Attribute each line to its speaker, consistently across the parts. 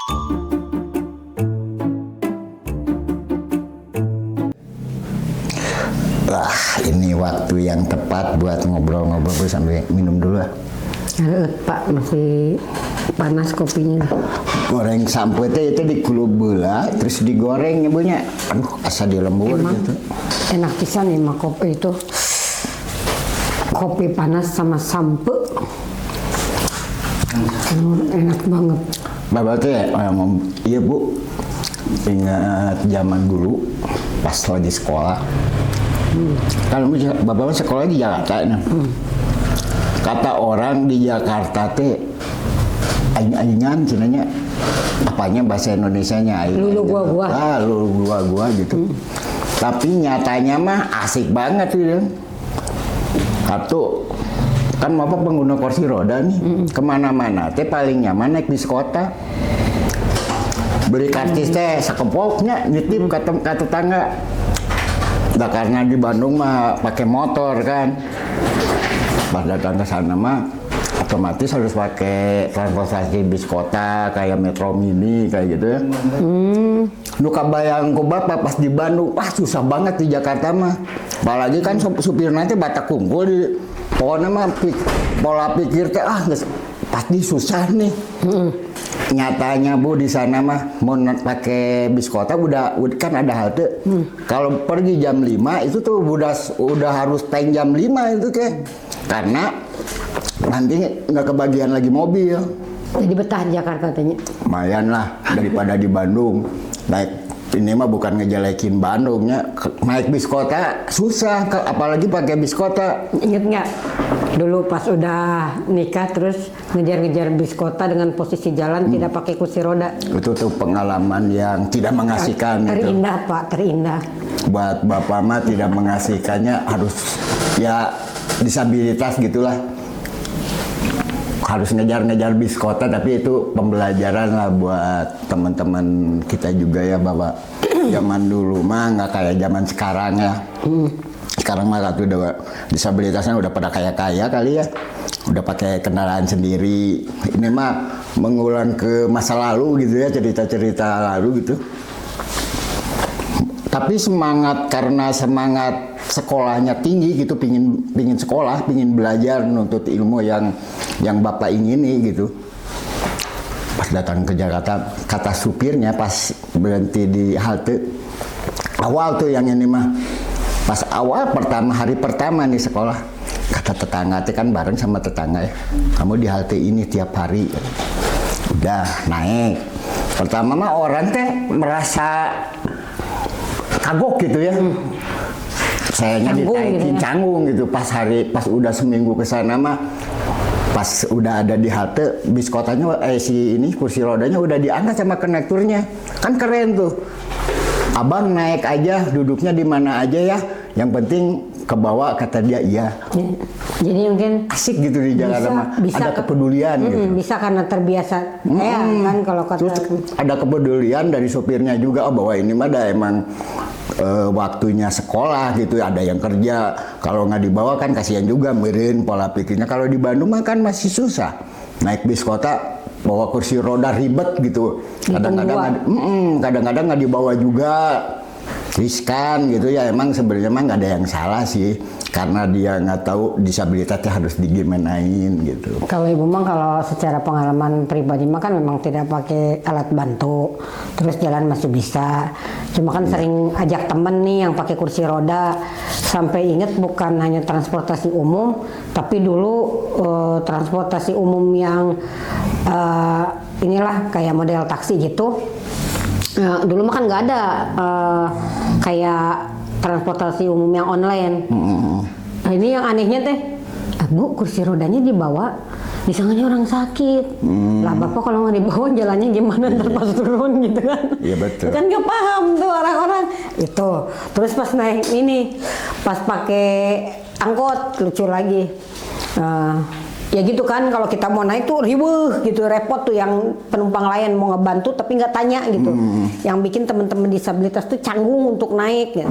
Speaker 1: Wah, ini waktu yang tepat buat ngobrol-ngobrol sambil minum dulu lah.
Speaker 2: Pak, masih panas kopinya.
Speaker 1: Goreng sampo itu dikulub bola, terus digoreng ibunya. Aduh, asa dilembur gitu.
Speaker 2: Enak pisan nih mah kopi itu. Kopi panas sama sampo. Enak banget.
Speaker 1: Bapak tuh ya, iya Bu, ingat zaman dulu pas lagi sekolah. Kalau Bapak sekolah di Jakarta nih. Kata orang di Jakarta teh aing-aingan cenanya apanya bahasa Indonesianya aing.
Speaker 2: Lulu gua.
Speaker 1: Lulu gua gitu. Tapi nyatanya mah asik banget gitu. Satu kan Bapak pengguna kursi roda nih, kemana-mana teh paling nyaman naik bis kota. Beli karcis teh sakempoknya nitip ke tetangga. Nah, karena di Bandung mah pakai motor kan. Pas datang ke sana mah otomatis harus pakai transportasi bis kota kayak Metro Mini kayak gitu ya. Nu kabayang ku Bapak pas di Bandung, wah susah banget di Jakarta mah. Apalagi kan supir nanti batak kumpul di pokoknya mah pola pikir teh pasti susah nih. Nyatanya Bu di sana mah mau pakai bis kota udah kan ada halte. Kalau pergi jam 5 itu tuh udah harus tank jam 5 itu teh. Karena nanti nggak kebagian lagi mobil.
Speaker 2: Jadi betah di Jakarta tanya.
Speaker 1: Lumayan lah daripada di Bandung. Naik ini mah bukan ngejelekin Bandungnya, naik bis kota susah, apalagi pakai bis kota.
Speaker 2: Ingat nggak? Dulu pas udah nikah terus ngejar-ngejar bis kota dengan posisi jalan tidak pakai kursi roda.
Speaker 1: Itu tuh pengalaman yang tidak mengasihkan.
Speaker 2: Terindah gitu. Pak, terindah.
Speaker 1: Buat Bapak mah tidak mengasihkannya harus ya disabilitas gitulah. Harus ngejar-ngejar bis kota, tapi itu pembelajaran lah buat teman-teman kita juga ya Bapak. Zaman dulu mah nggak kayak zaman sekarang ya. Sekarang mah udah disabilitasnya udah pada kaya-kaya kali ya. Udah pakai kendaraan sendiri. Ini mah mengulang ke masa lalu gitu ya, cerita-cerita lalu gitu. Tapi karena semangat sekolahnya tinggi gitu, pingin sekolah, pingin belajar, menuntut ilmu yang Bapak ingini gitu. Pas datang ke Jakarta, kata supirnya pas berhenti di halte, awal tuh yang ini mah, pas awal hari pertama nih sekolah, kata tetangga, kan bareng sama tetangga ya, kamu di halte ini tiap hari, udah naik. Pertama mah orang teh merasa kagok gitu ya. Sayanya ditaikin canggung gitu. Pas udah seminggu ke sana mah, pas udah ada di halte bis kotanya kursi rodanya udah diangkat sama kondekturnya. Kan keren tuh. Abang naik aja, duduknya di mana aja ya. Yang penting ke bawah, kata dia iya.
Speaker 2: Jadi mungkin
Speaker 1: asik gitu di Jakarta mah. Ada kepedulian gitu.
Speaker 2: Bisa karena terbiasa. Kan kalau kata
Speaker 1: terus ada kepedulian dari sopirnya juga, bahwa ini mah emang waktunya sekolah gitu, ada yang kerja, kalau nggak dibawa kan kasihan juga, mirin pola pikirnya. Kalau di Bandung mah kan masih susah, naik bis kota bawa kursi roda ribet gitu, kadang-kadang nggak dibawa juga, riskan gitu ya. Emang sebenarnya mah nggak ada yang salah sih, karena dia nggak tahu disabilitasnya harus digimanain gitu.
Speaker 2: Kalau Ibu mah kalau secara pengalaman pribadi mah kan memang tidak pakai alat bantu, terus jalan masih bisa. Cuma kan sering ajak temen nih yang pakai kursi roda, sampai inget bukan hanya transportasi umum, tapi dulu transportasi umum yang inilah kayak model taksi gitu. Dulu mah kan nggak ada kayak transportasi umum yang online. Nah, ini yang anehnya teh, Bu, kursi rodanya dibawa, misalnya orang sakit. Lah Bapak kalau nggak dibawa jalannya gimana ntar pas turun gitu kan?
Speaker 1: Iya betul.
Speaker 2: Kan nggak paham tuh orang-orang itu. Terus pas naik ini, pas pakai angkot lucu lagi. Ya gitu kan, kalau kita mau naik tuh riweuh gitu, repot tuh yang penumpang lain mau ngebantu tapi nggak tanya gitu. Yang bikin teman-teman disabilitas tuh canggung untuk naik gitu.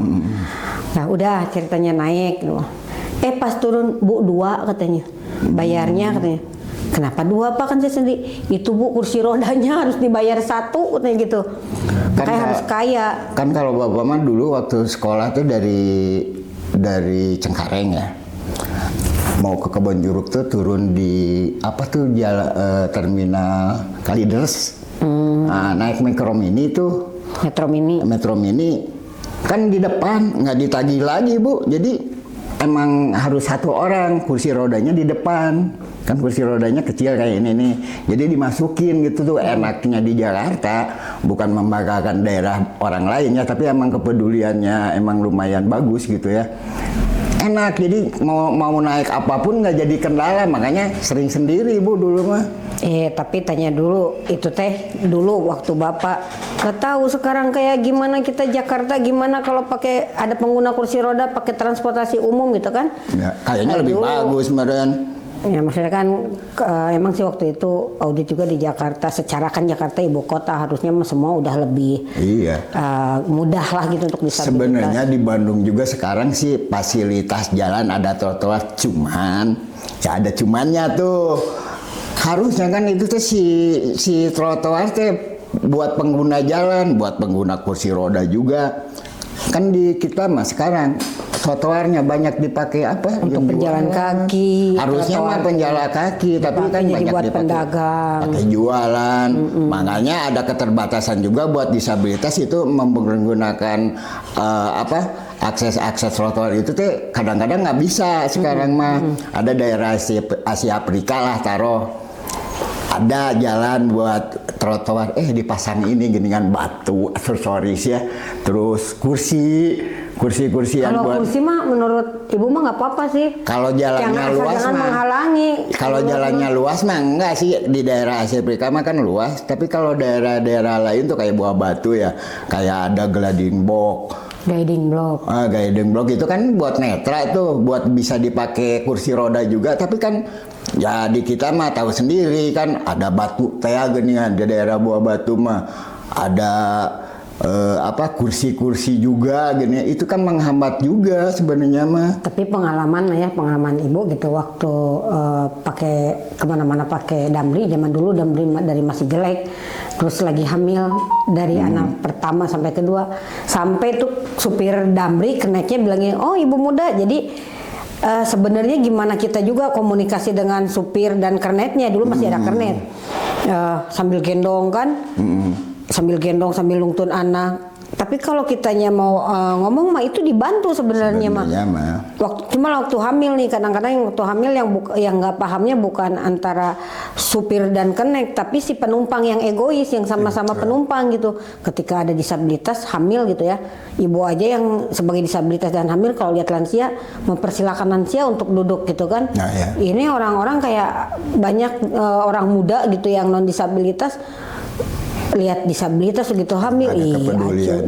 Speaker 2: Nah udah ceritanya naik gitu. Pas turun Bu 2 katanya, bayarnya katanya Kenapa 2 Pak? Kan saya sendiri. Itu Bu, kursi rodanya harus dibayar 1 kayak gitu. Makanya harus kaya.
Speaker 1: Kan kalau bapak mah dulu waktu sekolah tuh dari Cengkareng ya, mau ke Kebonjeruk tuh turun di apa tuh terminal Kalideres. Nah, naik Metro Mini tuh. Metro Mini kan di depan, nggak ditagih lagi Bu. Jadi emang harus 1 orang, kursi rodanya di depan. Kan kursi rodanya kecil kayak ini nih. Jadi dimasukin gitu tuh. Enaknya di Jakarta bukan membanggakan daerah orang lainnya, tapi emang kepeduliannya emang lumayan bagus gitu ya. Enak, jadi mau naik apapun nggak jadi kendala, makanya sering sendiri Bu dulu mah.
Speaker 2: Tapi tanya dulu, itu teh dulu waktu Bapak nggak tahu sekarang kayak gimana kita Jakarta, gimana kalau pakai ada pengguna kursi roda pakai transportasi umum gitu kan?
Speaker 1: Ya, kayaknya lebih bagus meren.
Speaker 2: Ya maksudnya kan emang sih waktu itu audit juga di Jakarta, secara kan Jakarta ibu kota harusnya semua udah lebih mudah lah gitu untuk disabilitas.
Speaker 1: Sebenarnya di Bandung juga sekarang sih fasilitas jalan ada trotoar, cuman ya ada cumannya tuh. Harusnya kan itu tuh si trotoar teh buat pengguna jalan, buat pengguna kursi roda juga. Kan di kita mah sekarang trotoarnya banyak dipakai apa?
Speaker 2: Untuk penjalan kaki.
Speaker 1: Harusnya mah penjalan kaki, tapi kan banyak
Speaker 2: buat
Speaker 1: dipakai
Speaker 2: pedagang,
Speaker 1: pakai jualan. Makanya ada keterbatasan juga buat disabilitas itu menggunakan akses trotoar itu tuh kadang-kadang nggak bisa sekarang mah. Ada daerah Asia Afrika lah taruh. Ada jalan buat trotoar, dipasang ini geningan batu, aksesoris ya, terus kursi-kursian
Speaker 2: buat. Kalau kursi mah menurut Ibu mah nggak apa-apa sih.
Speaker 1: Kalau jalannya luas mah
Speaker 2: menghalangi.
Speaker 1: Kalau jalannya luas mah enggak sih, di daerah Asia Afrika mah kan luas, tapi kalau daerah-daerah lain tuh kayak Buah Batu ya, kayak ada Guiding Block. Guiding block itu kan buat netra tuh, buat bisa dipakai kursi roda juga, tapi kan ya di kita mah tahu sendiri kan ada batu teh geningan di daerah Buah Batu mah ada kursi-kursi juga gini, itu kan menghambat juga sebenarnya mah.
Speaker 2: Tapi pengalaman Ibu gitu waktu pakai kemana-mana pakai Damri, zaman dulu Damri dari masih jelek, terus lagi hamil dari anak pertama sampai kedua, sampai tuh supir Damri kenaiknya bilangnya, oh ibu muda, jadi sebenarnya gimana kita juga komunikasi dengan supir dan kernetnya, dulu masih ada kernet, sambil gendong kan. Sambil gendong, sambil nungtun anak. Tapi kalau kitanya mau ngomong mah itu dibantu sebenarnya mah. Cuma waktu hamil nih, kadang-kadang waktu hamil yang nggak pahamnya bukan antara supir dan kenek, tapi si penumpang yang egois, yang sama-sama penumpang gitu. Ketika ada disabilitas hamil gitu ya, ibu aja yang sebagai disabilitas dan hamil kalau lihat lansia mempersilahkan lansia untuk duduk gitu kan. Ini orang-orang kayak banyak orang muda gitu yang non disabilitas lihat disabilitas begitu hamil,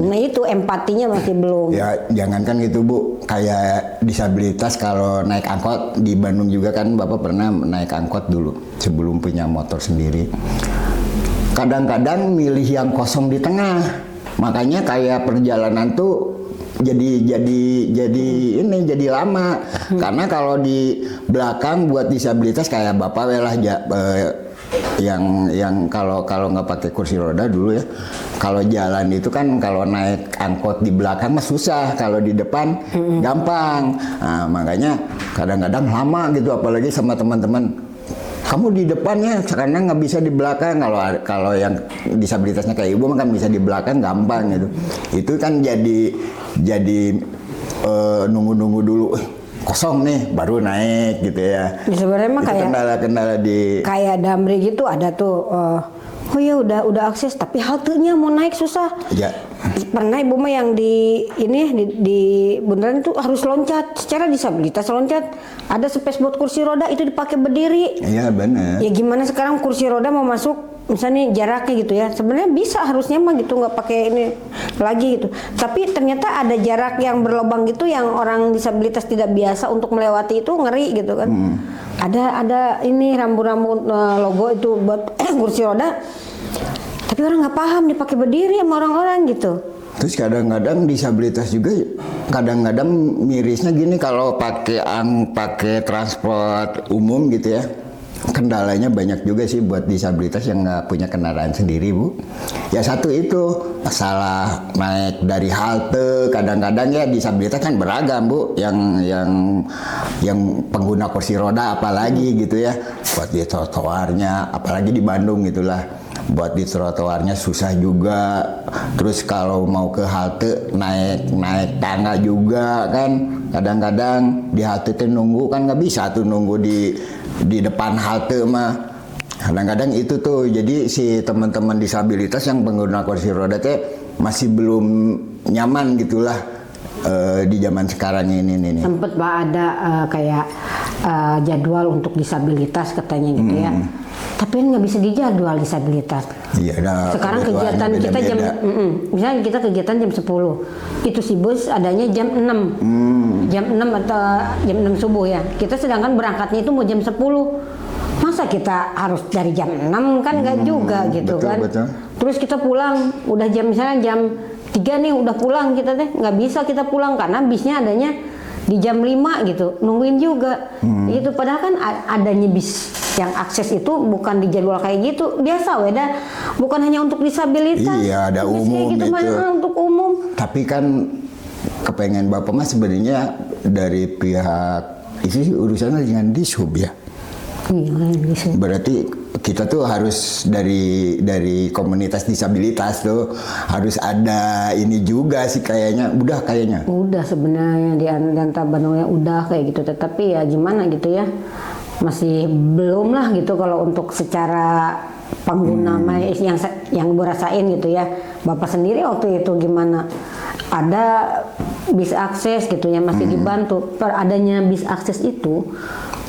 Speaker 2: nah itu empatinya masih belum.
Speaker 1: Ya jangankan gitu Bu, kayak disabilitas kalau naik angkot di Bandung juga kan Bapak pernah naik angkot dulu sebelum punya motor sendiri. Kadang-kadang milih yang kosong di tengah, makanya kayak perjalanan tuh jadi lama. Karena kalau di belakang buat disabilitas kayak Bapak yang kalau nggak pakai kursi roda dulu ya, kalau jalan itu kan kalau naik angkot di belakang mah susah, kalau di depan gampang. Nah, makanya kadang-kadang lama gitu, apalagi sama teman-teman, kamu di depannya karena nggak bisa di belakang. Kalau yang disabilitasnya kayak ibu kan bisa di belakang gampang gitu. Itu kan jadi nunggu dulu kosong nih baru naik gitu ya.
Speaker 2: Sebenarnya mah kayak
Speaker 1: kendala-kendala di
Speaker 2: kayak Damri gitu ada tuh. Oh ya udah akses, tapi haltenya mau naik susah.
Speaker 1: Ya.
Speaker 2: Pernah ibu mah yang di beneran itu harus loncat, secara disabilitas loncat. Ada space buat kursi roda itu dipakai berdiri.
Speaker 1: Iya benar.
Speaker 2: Ya gimana sekarang kursi roda mau masuk misalnya jaraknya gitu ya, sebenarnya bisa harusnya mah gitu, nggak pakai ini lagi gitu, tapi ternyata ada jarak yang berlubang gitu yang orang disabilitas tidak biasa untuk melewati, itu ngeri gitu kan. Ada ini rambu-rambu logo itu buat kursi roda, tapi orang nggak paham dipakai berdiri sama orang-orang gitu.
Speaker 1: Terus kadang-kadang disabilitas juga kadang-kadang mirisnya gini, kalau pakai transport umum gitu ya, kendalanya banyak juga sih buat disabilitas yang nggak punya kendaraan sendiri, Bu. Ya satu itu masalah naik dari halte, kadang-kadang ya disabilitas kan beragam, Bu. Yang pengguna kursi roda apalagi gitu ya, buat di trotoarnya, apalagi di Bandung gitulah. Buat di trotoarnya susah juga. Terus kalau mau ke halte naik tangga juga kan. Kadang-kadang di halte tuh nunggu kan nggak bisa tuh nunggu di depan halte mah. Kadang-kadang itu tuh jadi si teman-teman disabilitas yang pengguna kursi roda teh masih belum nyaman gitulah di zaman sekarang ini nih.
Speaker 2: Sempet Pak ada kayak jadwal untuk disabilitas katanya gitu ya. Tapi kan nggak bisa dijadwal disabilitas.
Speaker 1: Iya,
Speaker 2: sekarang kegiatan kita jam, misalnya kita kegiatan jam 10, itu si bus adanya jam 6, jam 6 atau jam 6 subuh ya. Kita sedangkan berangkatnya itu mau jam 10. Masa kita harus dari jam 6 kan nggak juga gitu
Speaker 1: betul,
Speaker 2: kan.
Speaker 1: Betul.
Speaker 2: Terus kita pulang, udah jam misalnya jam 3 nih udah pulang kita teh, nggak bisa kita pulang karena bisnya adanya di jam 5 gitu, nungguin juga. Itu padahal kan adanya bis yang akses itu bukan di jadwal kayak gitu, biasa weda, bukan hanya untuk disabilitas.
Speaker 1: Iya, ada umum
Speaker 2: gitu. Untuk umum.
Speaker 1: Tapi kan kepengen Bapak mah sebenarnya dari pihak itu urusannya dengan Dishub ya.
Speaker 2: Iya, Dishub.
Speaker 1: Berarti kita tuh harus dari komunitas disabilitas tuh harus ada ini juga sih kayaknya. Udah
Speaker 2: sebenarnya di antara Bandungnya udah kayak gitu, tetapi ya gimana gitu ya, masih belum lah gitu kalau untuk secara pengguna yang gue rasain gitu ya. Bapak sendiri waktu itu gimana? Ada bis akses gitu ya, masih dibantu. Per adanya bis akses itu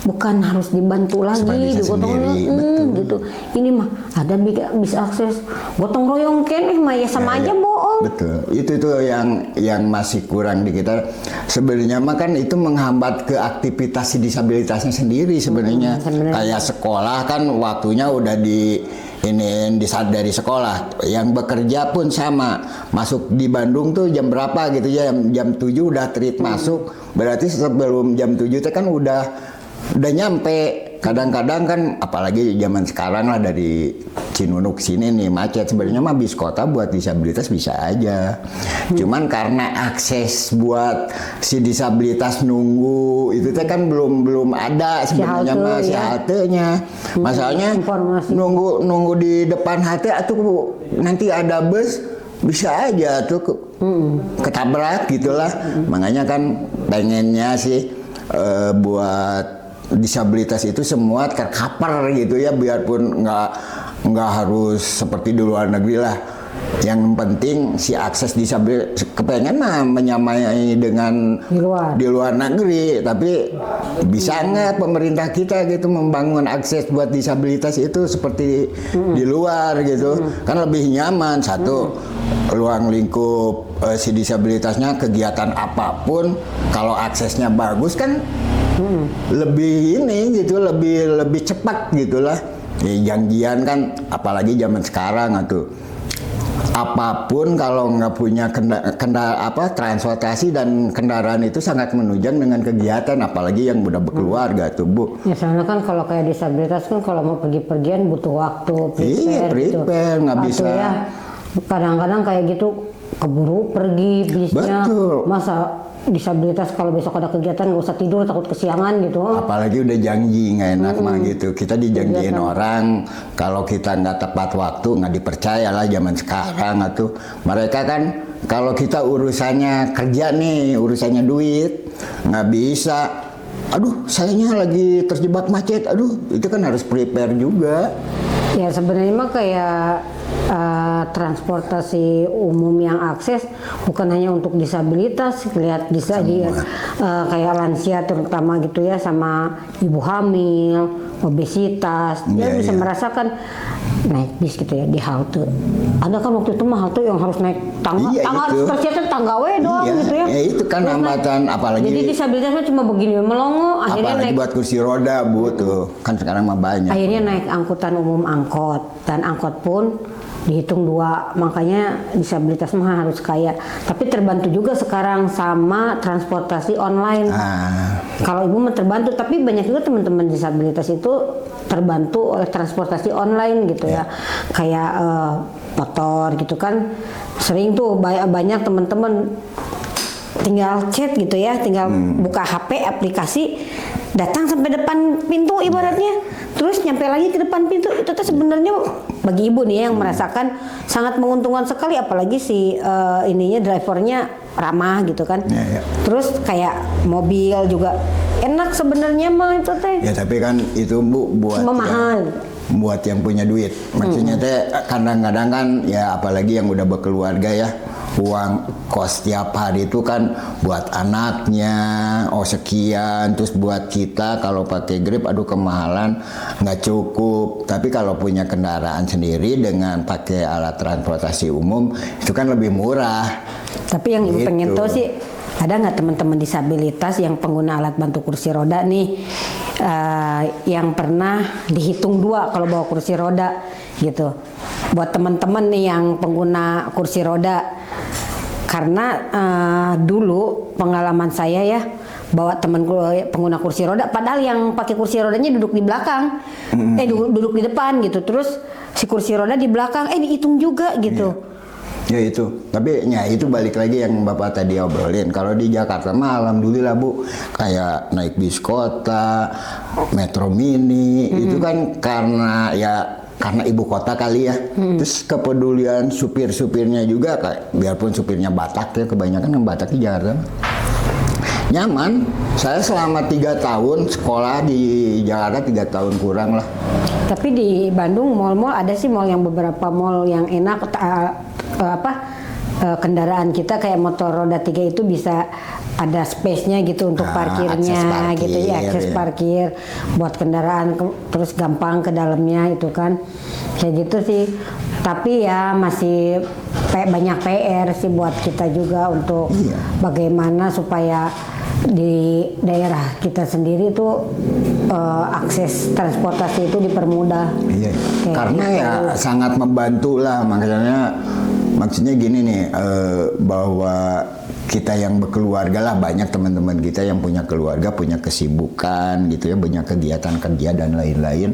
Speaker 2: bukan harus dibantu lagi, digotong gitu. Ini mah ada bis akses, gotong royong keneh mah ya sama aja bohong.
Speaker 1: Betul. Itu yang masih kurang di kita. Sebenarnya mah kan itu menghambat ke aktivitas si disabilitasnya sendiri sebenarnya. Kayak sekolah kan waktunya udah dari sekolah. Yang bekerja pun sama. Masuk di Bandung tuh jam berapa gitu ya? Jam 7 udah terit masuk. Berarti sebelum jam 7 itu kan udah nyampe. Kadang-kadang kan apalagi zaman sekarang lah dari Cinunuk sini nih macet. Sebenarnya mah bis kota buat disabilitas bisa aja. Cuman karena akses buat si disabilitas nunggu itu teh kan belum ada sebenarnya si haltenya. Masalahnya nunggu di depan halte atau nanti ada bus bisa aja tuh ketabrak gitulah. Makanya kan pengennya sih buat disabilitas itu semua tercover gitu ya, biarpun nggak harus seperti di luar negeri lah. Yang penting si akses disabilitas kepengen mah menyamai dengan di luar negeri, tapi bisa nggak pemerintah kita gitu membangun akses buat disabilitas itu seperti di luar gitu, kan lebih nyaman. Satu, ruang lingkup si disabilitasnya kegiatan apapun kalau aksesnya bagus kan lebih ini gitu, lebih cepat gitulah. Janjian kan apalagi zaman sekarang tuh. Apapun kalau nggak punya transportasi dan kendaraan itu sangat menunjang dengan kegiatan, apalagi yang udah berkeluarga tuh, Bu.
Speaker 2: Ya soalnya kan kalau kayak disabilitas kan kalau mau pergi-pergian butuh waktu,
Speaker 1: prepare nggak bisa.
Speaker 2: Ya, kadang-kadang kayak gitu keburu pergi bisnya.
Speaker 1: Betul.
Speaker 2: Masa disabilitas kalau besok ada kegiatan nggak usah tidur takut kesiangan gitu.
Speaker 1: Apalagi udah janji nggak enak mah gitu. Kita dijanjiin orang, kalau kita nggak tepat waktu nggak dipercaya lah zaman sekarang tuh. Mereka kan kalau kita urusannya kerja nih, urusannya duit, nggak bisa. Aduh, sayanya lagi terjebak macet. Aduh, itu kan harus prepare juga.
Speaker 2: Ya sebenarnya mah kayak transportasi umum yang akses bukan hanya untuk disabilitas, lihat bisa kayak lansia terutama gitu ya, sama ibu hamil, obesitas, dia bisa merasakan naik bis gitu ya di halte. Ada kan waktu itu mah halte yang harus naik tangga, harus tercetak tangga doang gitu ya.
Speaker 1: Ya itu kan hambatan, apalagi.
Speaker 2: Jadi disabilitasnya cuma begini melongo, akhirnya
Speaker 1: apalagi
Speaker 2: naik
Speaker 1: buat kursi roda, Bu, tuh kan sekarang mah banyak.
Speaker 2: Akhirnya naik angkutan umum angkot, dan angkot pun dihitung 2, makanya disabilitas mah harus kaya. Tapi terbantu juga sekarang sama transportasi online. Kalau ibu mah terbantu, tapi banyak juga teman-teman disabilitas itu terbantu oleh transportasi online gitu ya, kayak motor gitu kan, sering tuh banyak teman-teman tinggal chat gitu ya, tinggal buka HP aplikasi, datang sampai depan pintu ibaratnya, terus nyampe lagi ke depan pintu. Itu tuh sebenarnya bagi ibu nih yang merasakan sangat menguntungkan sekali, apalagi si ininya drivernya ramah gitu kan. Terus kayak mobil juga enak sebenarnya mah itu teh.
Speaker 1: Ya tapi kan itu Bu buat
Speaker 2: mahal.
Speaker 1: Buat yang punya duit. Maksudnya teh kadang-kadang kan ya apalagi yang udah berkeluarga ya, uang kos tiap hari itu kan buat anaknya sekian, terus buat kita kalau pakai Grab aduh kemahalan nggak cukup. Tapi kalau punya kendaraan sendiri dengan pakai alat transportasi umum itu kan lebih murah.
Speaker 2: Tapi yang ibu
Speaker 1: gitu.
Speaker 2: pengen tahu sih, ada nggak teman-teman disabilitas yang pengguna alat bantu kursi roda nih yang pernah dihitung 2 kalau bawa kursi roda gitu? Buat teman-teman nih yang pengguna kursi roda, karena dulu pengalaman saya ya bawa teman pengguna kursi roda, padahal yang pakai kursi rodanya duduk di belakang, duduk di depan gitu, terus si kursi roda di belakang, dihitung juga gitu.
Speaker 1: Ya itu, tapi ya itu balik lagi yang Bapak tadi obrolin. Kalau di Jakarta mah alhamdulillah Bu, kayak naik bis kota, metro mini, itu kan karena ibu kota kali ya. Terus kepedulian supir-supirnya juga, kayak biarpun supirnya Batak ya, kebanyakan yang Batak di Jakarta. Nyaman. Saya selama 3 tahun sekolah di Jakarta, 3 tahun kurang lah.
Speaker 2: Tapi di Bandung mall-mall ada sih mall yang beberapa mall yang enak, kendaraan kita kayak motor roda 3 itu bisa ada space-nya gitu untuk parkirnya gitu ya, akses parkir buat kendaraan, terus gampang ke dalamnya itu kan, kayak gitu sih. Tapi ya masih banyak PR sih buat kita juga untuk bagaimana supaya di daerah kita sendiri tuh akses transportasi itu dipermudah.
Speaker 1: Iya. Karena
Speaker 2: gitu.
Speaker 1: ya sangat membantu lah, maksudnya gini nih, bahwa kita yang berkeluarga lah, banyak teman-teman kita yang punya keluarga, punya kesibukan gitu ya, banyak kegiatan kerja dan lain-lain.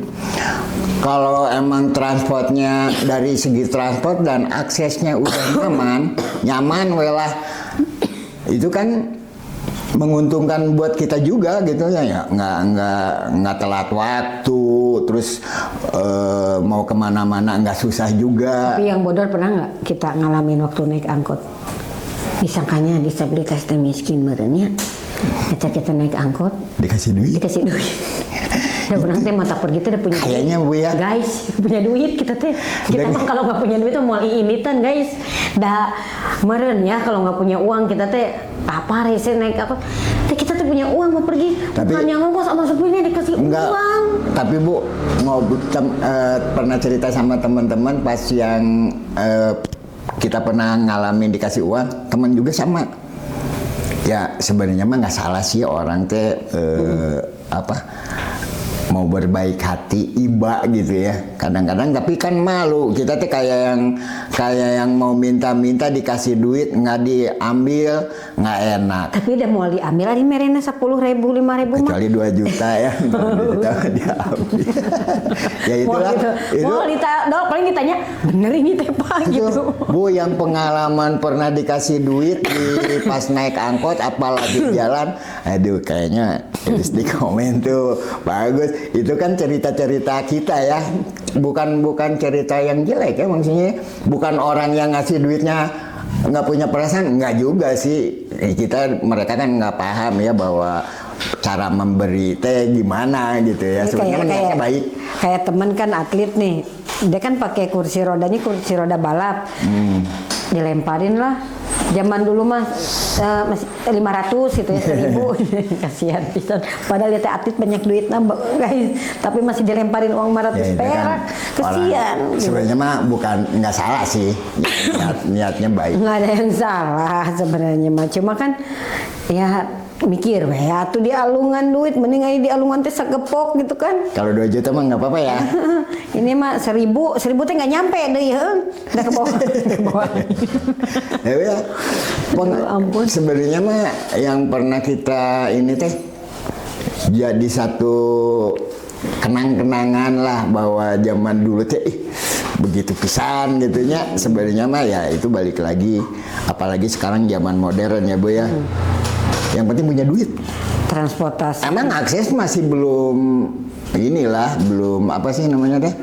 Speaker 1: Kalau emang transportnya dari segi transport dan aksesnya udah nyaman welah, itu kan menguntungkan buat kita juga gitu ya, nggak telat waktu, terus mau kemana-mana nggak susah juga.
Speaker 2: Tapi yang bodor pernah nggak kita ngalamin waktu naik angkot? Disangkanya disabilitas dan miskin merenya, kita naik angkot dikasih duit. Ya benar teh mata pergi teh udah punya
Speaker 1: kayaknya Bu ya.
Speaker 2: Guys, punya duit kita mah kalau nggak punya duit tuh mau initan guys. Dah meren ya kalau nggak punya uang kita teh apa rese naik apa. Kita tuh punya uang mau pergi. Bukan yang ngongkos sama supirnya dikasih uang.
Speaker 1: Tapi Bu pernah cerita sama teman-teman pas yang kita pernah ngalamin dikasih uang, teman juga sama. Ya sebenarnya mah nggak salah sih orang teh mau berbaik hati, iba gitu ya. Kadang-kadang tapi kan malu. Kita tuh kayak yang mau minta-minta dikasih duit nggak diambil, nggak enak.
Speaker 2: Tapi udah mau diambil di merena 10.000, 5.000 mah.
Speaker 1: Kecuali 2 juta ya. Diambil. Ya itulah.
Speaker 2: Paling ditanya, bener ini teh Pak gitu.
Speaker 1: Bu yang pengalaman pernah dikasih duit pas naik angkot apalagi jalan, aduh kayaknya harus di komen tuh bagus. Itu kan cerita-cerita kita ya, bukan cerita yang jelek ya, maksudnya bukan orang yang ngasih duitnya nggak punya perasaan, nggak juga sih. Mereka kan nggak paham ya bahwa cara memberi teh gimana gitu ya. Sebenarnya niatnya baik.
Speaker 2: Kayak temen kan atlet nih, dia kan pakai kursi roda balap, dilemparin lah. Zaman dulu mah masih 500 gitu ya, 1.000. Kasihan pisan. Padahal dia atlet banyak duit guys, tapi masih dilemparin uang 500 perak. Kasihan.
Speaker 1: Sebenarnya mah nggak salah sih. Niatnya baik.
Speaker 2: Nggak ada yang salah sebenarnya mah. Cuma kan ya mikir ya tuh di alungan duit, mending aja di alungan teh sagepok gitu kan.
Speaker 1: Kalau 2 juta mah nggak apa-apa ya.
Speaker 2: Ini mah 1.000 teh nggak nyampe deh ya, nggak ke bawah.
Speaker 1: Ya, ampun. Sebenarnya mah yang pernah kita ini teh jadi satu kenang-kenangan lah bahwa zaman dulu teh begitu pisan gitunya. Sebenarnya mah ya itu balik lagi, apalagi sekarang zaman modern ya Bu ya. Yang penting punya duit.
Speaker 2: Transportasi.
Speaker 1: Emang akses masih belum belum apa sih namanya deh?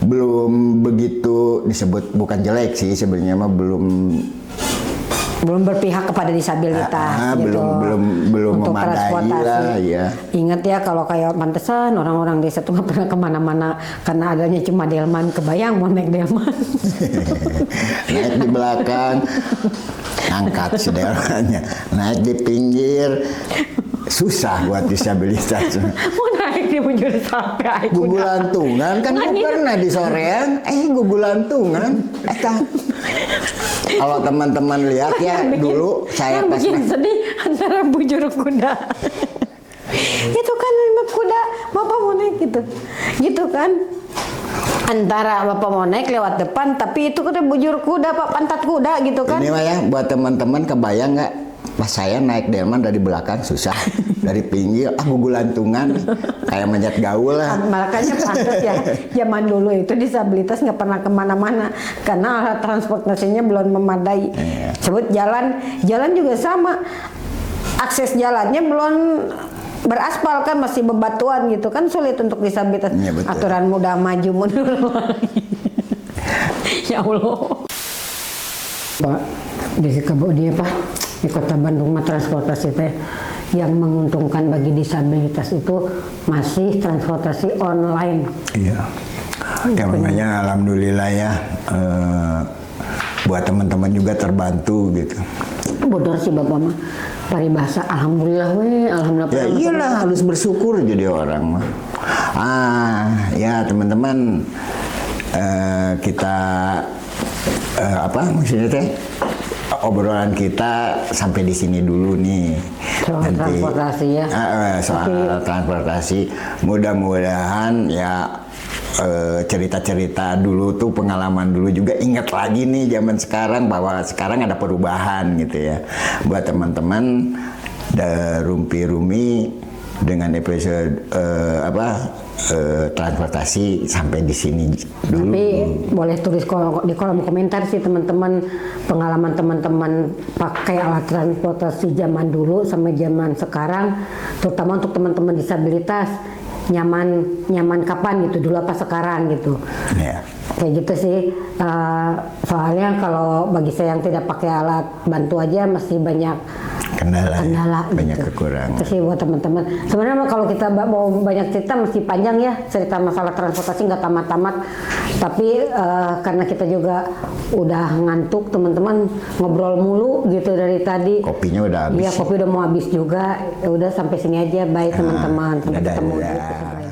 Speaker 1: Belum begitu disebut, bukan jelek sih sebenarnya mah, belum
Speaker 2: berpihak kepada disabilitas gitu.
Speaker 1: belum
Speaker 2: untuk
Speaker 1: memadai lah ya.
Speaker 2: Ingat ya kalau kayak pantesan orang-orang desa tuh nggak pernah kemana-mana karena adanya cuma delman. Kebayang mau naik delman.
Speaker 1: Naik di belakang, angkat si delmannya, naik di pinggir, susah buat disabilitas.
Speaker 2: Mau naik di bujur sampai
Speaker 1: gugulantungan kan pernah di sorean, gugulantungan. Kalau teman-teman lihat ya dulu saya
Speaker 2: yang
Speaker 1: pas
Speaker 2: bikin sedih antara bujur kuda. Itu kan lima kuda, bapak mau naik gitu kan. Antara bapak mau naik lewat depan, tapi itu kan bujur kuda, pak, pantat kuda gitu kan.
Speaker 1: Ini mah ya buat teman-teman, kebayang nggak? Pas saya naik delman dari belakang susah, dari pinggir gugulantungan kayak manjat gaul lah.
Speaker 2: Makanya pantas ya zaman dulu itu disabilitas nggak pernah kemana-mana karena alat transportasinya belum memadai. Sebut jalan juga sama, akses jalannya belum beraspal kan, masih bebatuan gitu kan, sulit untuk disabilitas.
Speaker 1: Ya,
Speaker 2: aturan mudah maju mundur lagi. Ya Allah. Pak, di Sukabumi Pak, di Kota Bandung mah transportasi teh yang menguntungkan bagi disabilitas itu masih transportasi online.
Speaker 1: Iya. Ya makanya alhamdulillah ya, buat teman-teman juga terbantu gitu.
Speaker 2: Bodor sih bapak mah paribasa, alhamdulillah alhamdulillah.
Speaker 1: Ya iyalah, harus bersyukur jadi orang mah. Ya teman-teman, kita maksudnya teh obrolan kita sampai di sini dulu nih.
Speaker 2: Soal transportasi ya.
Speaker 1: Soal transportasi, mudah-mudahan ya cerita-cerita dulu tuh, pengalaman dulu juga ingat lagi nih zaman sekarang, bahwa sekarang ada perubahan gitu ya. Buat teman-teman Rumpi Rumi dengan episode transportasi sampai di sini dulu.
Speaker 2: Tapi boleh tulis di kolom komentar sih teman-teman, pengalaman teman-teman pakai alat transportasi zaman dulu sama zaman sekarang, terutama untuk teman-teman disabilitas, nyaman kapan gitu, dulu apa sekarang gitu.
Speaker 1: Yeah.
Speaker 2: Kayak gitu sih. Soalnya kalau bagi saya yang tidak pakai alat bantu aja masih banyak kendala
Speaker 1: banyak
Speaker 2: gitu.
Speaker 1: kekurangan.
Speaker 2: Itu sih buat teman-teman. Sebenarnya kalau kita mau banyak cerita mesti panjang ya, cerita masalah transportasi nggak tamat-tamat. Tapi karena kita juga udah ngantuk, teman-teman ngobrol mulu gitu dari tadi.
Speaker 1: Kopinya udah habis.
Speaker 2: Iya, kopi udah mau habis juga. Ya udah sampai sini aja. Bye teman-teman. Sampai ketemu di episode